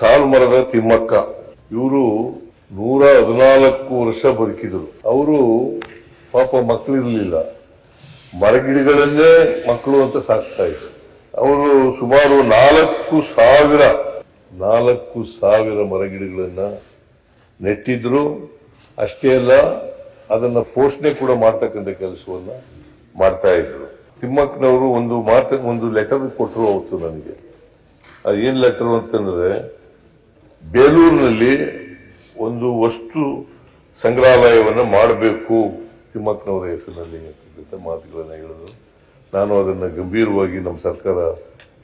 ಸಾಲುಮರದ ತಿಮ್ಮಕ್ಕ ಇವರು 114 ವರ್ಷ ಬದುಕಿದ್ರು. ಅವರು ಪಾಪ ಮಕ್ಕಳಿರ್ಲಿಲ್ಲ, ಮರಗಿಡಗಳನ್ನೇ ಮಕ್ಕಳು ಅಂತ ಸಾಕ್ತಾ ಇದ್ರು. ಅವರು ಸುಮಾರು 4,000 ಮರಗಿಡಗಳನ್ನ ನೆಟ್ಟಿದ್ರು. ಅಷ್ಟೇ ಅಲ್ಲ, ಅದನ್ನ ಪೋಷಣೆ ಕೂಡ ಮಾಡ್ತಕ್ಕಂಥ ಕೆಲಸವನ್ನ ಮಾಡ್ತಾ ಇದ್ರು. ತಿಮ್ಮಕ್ಕನವರು ಒಂದು ಲೆಟರ್ ಕೊಟ್ಟರು ಅವತ್ತು ನನಗೆ. ಅದೇನ್ ಲೆಟರ್ ಅಂತಂದ್ರೆ, ಬೇಲೂರಿನಲ್ಲಿ ಒಂದು ವಸ್ತು ಸಂಗ್ರಹಾಲಯವನ್ನು ಮಾಡಬೇಕು ತಿಮ್ಮಕ್ಕನವರ ಹೆಸರಿನಲ್ಲಿ ಅಂತ ಮಾತುಗಳನ್ನ ಹೇಳಿದ್ರು. ನಾನು ಅದನ್ನ ಗಂಭೀರವಾಗಿ ನಮ್ಮ ಸರ್ಕಾರ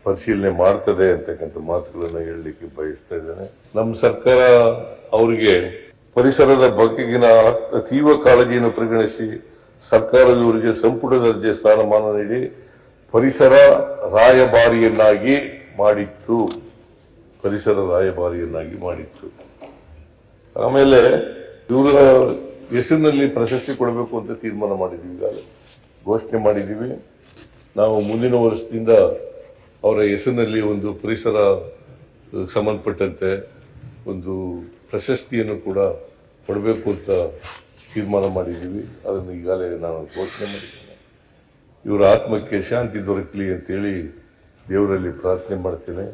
ಪರಿಶೀಲನೆ ಮಾಡ್ತದೆ ಅಂತಕ್ಕಂಥ ಮಾತುಗಳನ್ನ ಹೇಳಲಿಕ್ಕೆ ಬಯಸ್ತಾ ಇದ್ದೇನೆ. ನಮ್ಮ ಸರ್ಕಾರ ಅವರಿಗೆ ಪರಿಸರದ ಬಗೆಗಿನ ಅತೀವ ಕಾಳಜಿಯನ್ನು ಪರಿಗಣಿಸಿ ಸರ್ಕಾರ ಇವರಿಗೆ ಸಂಪುಟ ದರ್ಜೆ ಸ್ಥಾನಮಾನ ನೀಡಿ ಪರಿಸರ ರಾಯಭಾರಿಯನ್ನಾಗಿ ಮಾಡಿತ್ತು. ಆಮೇಲೆ ಇವರ ಹೆಸರಿನಲ್ಲಿ ಪ್ರಶಸ್ತಿ ಕೊಡಬೇಕು ಅಂತ ತೀರ್ಮಾನ ಮಾಡಿದ್ದೀವಿ, ಈಗಾಗಲೇ ಘೋಷಣೆ ಮಾಡಿದ್ದೀವಿ. ನಾವು ಮುಂದಿನ ವರ್ಷದಿಂದ ಅವರ ಹೆಸರಿನಲ್ಲಿ ಒಂದು ಪರಿಸರ ಸಂಬಂಧಪಟ್ಟಂತೆ ಒಂದು ಪ್ರಶಸ್ತಿಯನ್ನು ಕೂಡ ಕೊಡಬೇಕು ಅಂತ ತೀರ್ಮಾನ ಮಾಡಿದ್ದೀವಿ. ಅದನ್ನು ಈಗಾಗಲೇ ನಾನು ಘೋಷಣೆ ಮಾಡಿದ್ದೇನೆ. ಇವರ ಆತ್ಮಕ್ಕೆ ಶಾಂತಿ ದೊರಕಲಿ ಅಂತೇಳಿ ದೇವರಲ್ಲಿ ಪ್ರಾರ್ಥನೆ ಮಾಡ್ತೇನೆ.